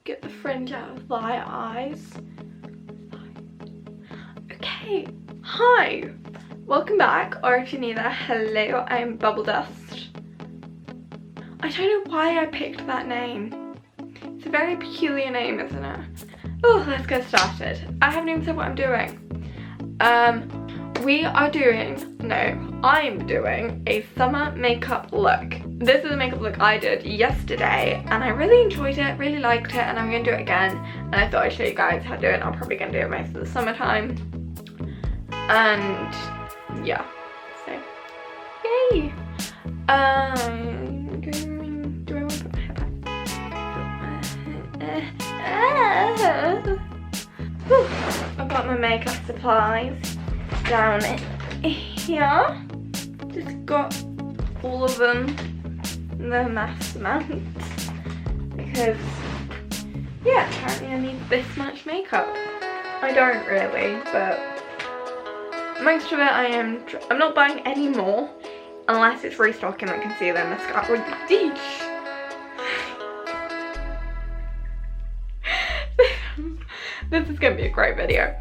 get the fringe out of my eyes. Okay, hi, welcome back, or if you're new there, hello, I'm BubbleDust. I don't know why I picked that name. It's a very peculiar name, isn't it? Oh, let's get started. I haven't even said what I'm doing. I'm doing a summer makeup look. This is a makeup look I did yesterday and I really enjoyed it, really liked it, and I'm going to do it again. And I thought I'd show you guys how to do it. I'm probably going to do it most of the summertime. And yeah, so yay! Do I want to put my hair back? I've got my makeup supplies down here. Just got all of them, the mass amount, because yeah, apparently I need this much makeup. I don't really, but most of it I'm not buying any more unless it's restocking like concealer and mascara. This is gonna be a great video.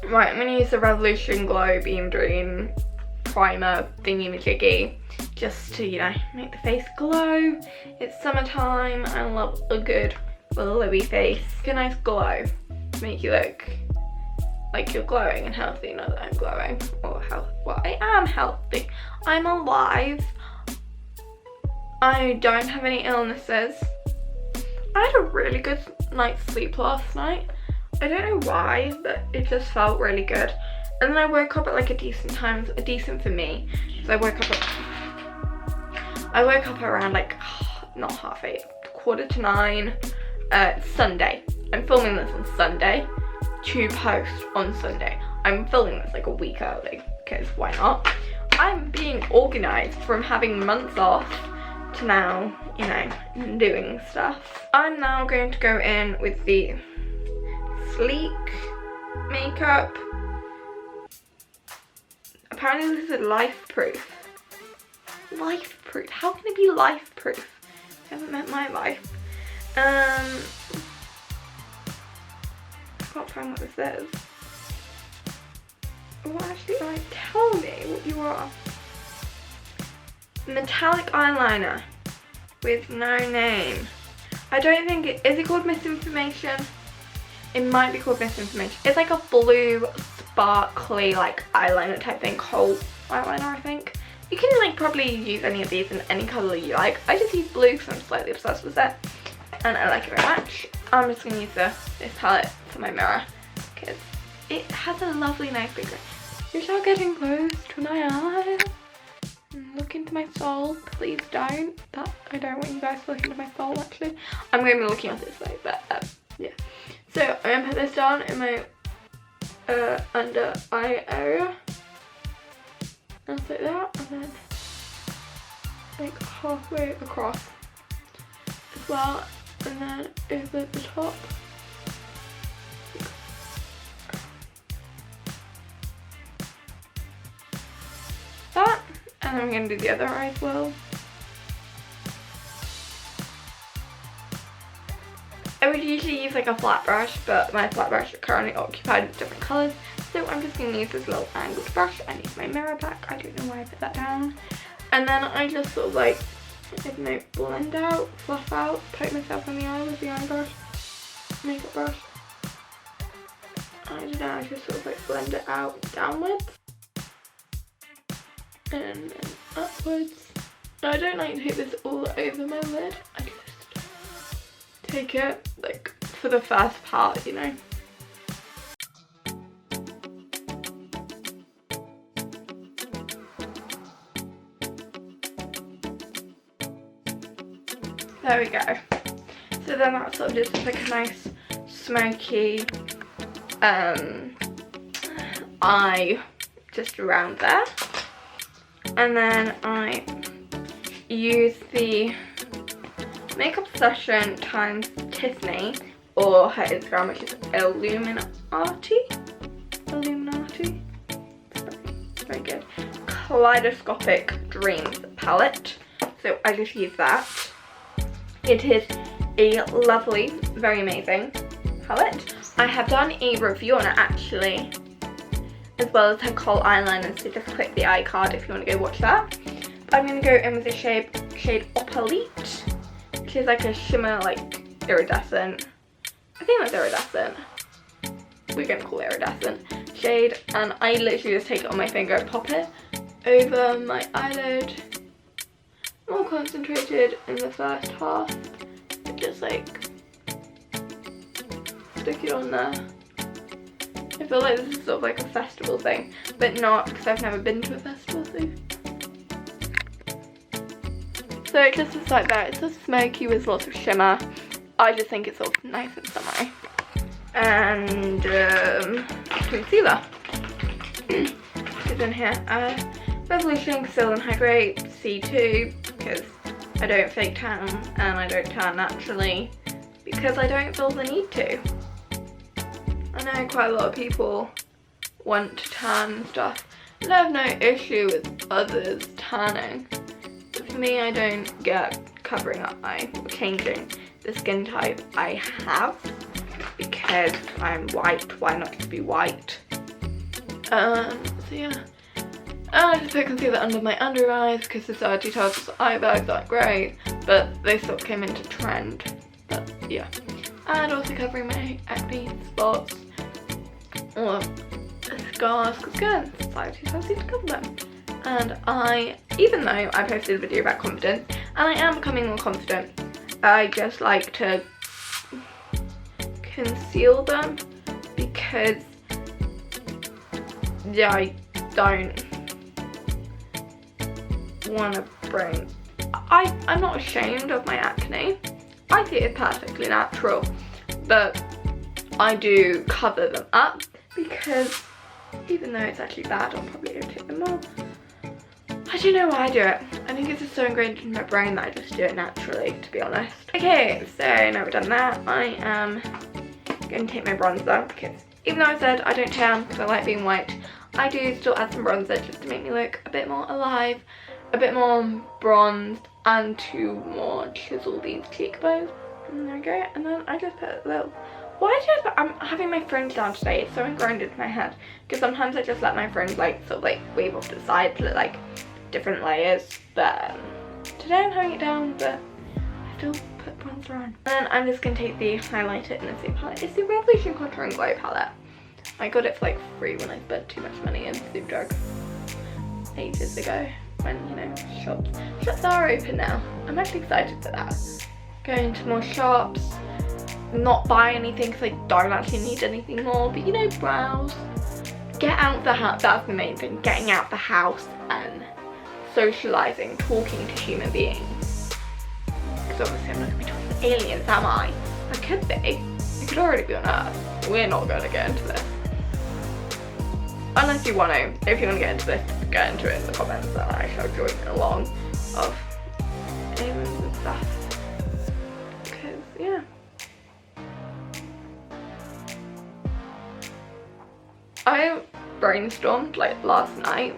Right, I'm gonna use the Revolution Glow Beam Dream primer thingy-majiggy just to, you know, make the face glow. It's summertime. I love a good glowy face. Get a nice glow to make you look like you're glowing and healthy. Not that I'm glowing or healthy. Well, I am healthy. I'm alive. I don't have any illnesses. I had a really good night's sleep last night. I don't know why, but it just felt really good. And then I woke up at like a decent time, decent for me. So I woke up around like, not 8:30, 8:45, Sunday. I'm filming this on Sunday to post on Sunday. I'm filming this like a week early, because why not? I'm being organised from having months off to now, you know, doing stuff. I'm now going to go in with the Sleek makeup. Apparently this is life-proof. Life-proof? How can it be life-proof? I haven't met my life. I can't find what this is. Oh, actually, right, tell me what you are. Metallic eyeliner with no name. I don't think is it called Misinformation? It might be called Misinformation. It's like a blue, sparkly, like eyeliner type thing. Kohl eyeliner, I think. You can like probably use any of these in any colour you like. I just use blue because I'm slightly obsessed with it. And I like it very much. I'm just going to use this palette for my mirror because it has a lovely, nice big ring. You start getting close to my eyes. Look into my soul. Please don't. I don't want you guys to look into my soul, actually. I'm going to be looking at this way, but yeah. So I'm going to put this down in my under eye area. Just like that. And then like halfway across as well. And then over the top. That. And then I'm going to do the other eye as well. I would usually use like a flat brush, but my flat brush is currently occupied with different colours. So I'm just going to use this little angled brush. I need my mirror back. I don't know why I put that down. And then I just sort of like, I don't know, blend out, fluff out, poke myself in the eye with the eye brush, makeup brush. I don't know, I just sort of like blend it out downwards. And then upwards. I don't like to take this all over my lid. I just take it like for the first part, you know. There we go. So then that sort of just looks like a nice smoky eye just around there. And then I use the Makeup Session times Tiffany, or her Instagram, which is Illuminati. Very good. Kaleidoscopic Dreams palette. So I just use that. It is a lovely, very amazing palette. I have done a review on it actually, as well as her kohl eyeliner, so just click the iCard if you want to go watch that. But I'm going to go in with the shade Opalite, which is like a shimmer, like iridescent. I think that's iridescent. We're going to call it iridescent shade. And I literally just take it on my finger and pop it over my eyelid. More concentrated in the first half. Just like stick it on there. I feel like this is sort of like a festival thing, but not, because I've never been to a festival thing. So it just looks like that. It's so smoky with lots of shimmer. I just think it's sort of nice and summery. And concealer is in here. Revolution Conceal and Hydrate C2, because I don't fake tan and I don't tan naturally because I don't feel the need to. I know quite a lot of people want to tan and stuff, and I have no issue with others tanning. But for me, I don't get covering up or changing the skin type I have because I'm white. Why not just be white? So yeah. I just put concealer under my under eyes because society tells us eye bags aren't great, but they sort of came into trend. But yeah. And also covering my acne spots or scars, because again, society tells you to cover them. And even though I posted a video about confidence, and I am becoming more confident, I just like to conceal them because, yeah, I don't want to bring... I'm not ashamed of my acne. I think it's perfectly natural, but I do cover them up because even though it's actually bad, I'll probably irritate them more. I don't know why I do it. I think it's just so ingrained in my brain that I just do it naturally, to be honest. Okay, so now we've done that, I am going to take my bronzer because even though I said I don't tan because I like being white, I do still add some bronzer just to make me look a bit more alive, a bit more bronzed, and to more chisel these cheekbones. And there we go. And then I just put a little... Why do I put... I'm having my fringe down today. It's so ingrained into my head. Because sometimes I just let my fringe like sort of like wave off to the side to look like different layers. But today I'm having it down, but I still put bronzer on. And then I'm just going to take the highlighter in the same palette. It's the Revolution Contour and Glow palette. I got it for like free when I spent too much money in Superdrug ages ago. When, you know, shops are open now. I'm actually excited for that. Going to more shops, not buy anything because I don't actually need anything more, but you know, browse. Get out the house, that's the main thing, getting out the house and socialising, talking to human beings. Because obviously I'm not going to be talking to aliens, am I? I could be. I could already be on Earth. We're not going to get into this. Unless you want to. If you want to get into this, get into it in the comments and I shall join along of aliens and stuff. Because, yeah. I brainstormed like last night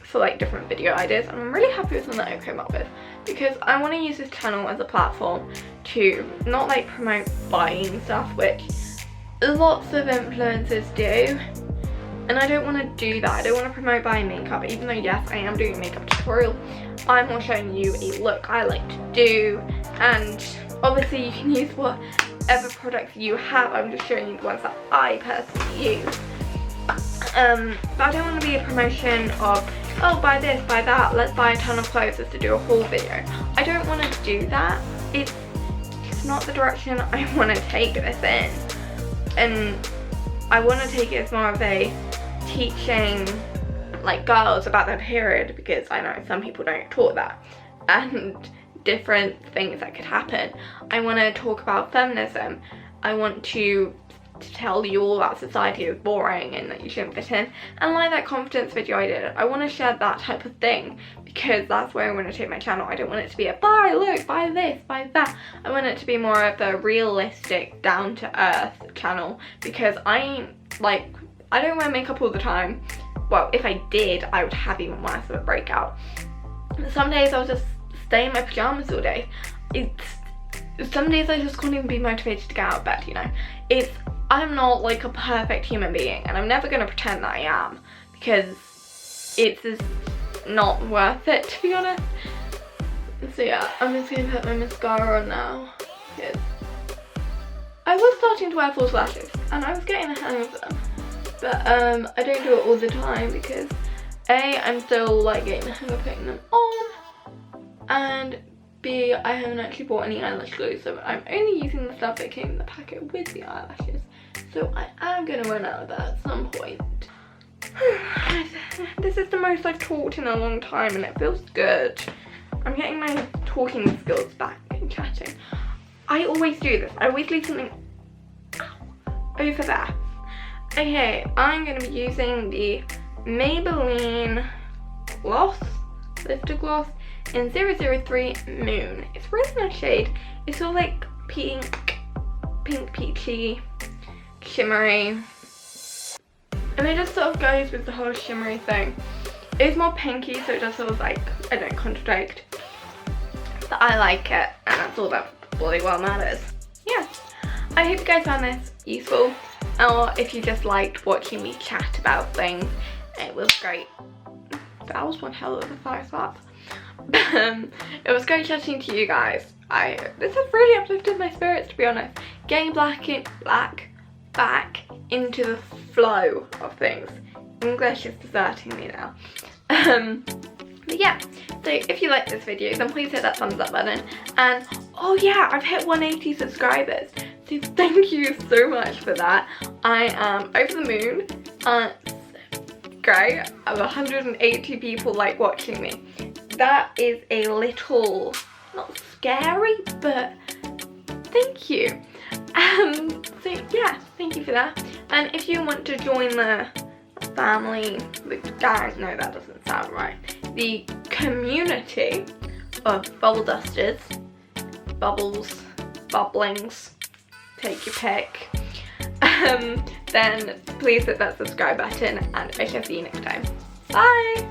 for like different video ideas, and I'm really happy with the one that I came up with because I want to use this channel as a platform to not like promote buying stuff, which lots of influencers do, and I don't want to do that. I don't want to promote buying makeup, even though yes, I am doing a makeup tutorial. I'm more showing you a look I like to do, and obviously you can use whatever products you have. I'm just showing you the ones that I personally use. But I don't want to be a promotion of, oh, buy this, buy that, let's buy a ton of clothes just to do a haul video. I don't want to do that. It's not the direction I want to take this in. And I want to take it as more of a teaching like girls about their period, because I know some people don't talk that, and different things that could happen. I want to talk about feminism. I want to tell you all that society is boring and that you shouldn't fit in, and like that confidence video I did, I want to share that type of thing because that's where I want to take my channel. I don't want it to be a buy, look, buy this, buy that. I want it to be more of a realistic, down to earth channel, because I don't wear makeup all the time. Well, if I did, I would have even worse of a breakout. Some days I'll just stay in my pajamas all day. some days I just can't even be motivated to get out of bed, you know. I'm not like a perfect human being, and I'm never going to pretend that I am, because it's just not worth it, to be honest. So yeah, I'm just going to put my mascara on now, because I was starting to wear false lashes, and I was getting a hang of them, but I don't do it all the time, because A, I'm still like getting the hang of putting them on, and B, I haven't actually bought any eyelash glue, so I'm only using the stuff that came in the packet with the eyelashes. So I am going to run out of that at some point. This is the most I've talked in a long time, and it feels good. I'm getting my talking skills back in chatting. I always do this. I always leave something over there. Okay, I'm going to be using the Maybelline gloss, lifter gloss, in 003 Moon. It's really nice shade. It's all like pink peachy, shimmery, and it just sort of goes with the whole shimmery thing. It's more pinky, so it just feels like I don't contradict. But I like it, and that's all that bloody well matters. Yeah, I hope you guys found this useful, or if you just liked watching me chat about things, it was great. That was one hell of a fire slap. It was great chatting to you guys. This has really uplifted my spirits, to be honest. Getting back into the flow of things. English is deserting me now. But yeah, so if you liked this video, then please hit that thumbs up button. And oh yeah, I've hit 180 subscribers. So thank you so much for that. I am over the moon. Great. I have 180 people like watching me. That is a little, not scary, but thank you. So yeah, thank you for that. And if you want to join the family, the gang, no, that doesn't sound right, the community of BubbleDusters, bubbles, bubblings, take your pick, then please hit that subscribe button, and I shall see you next time. Bye!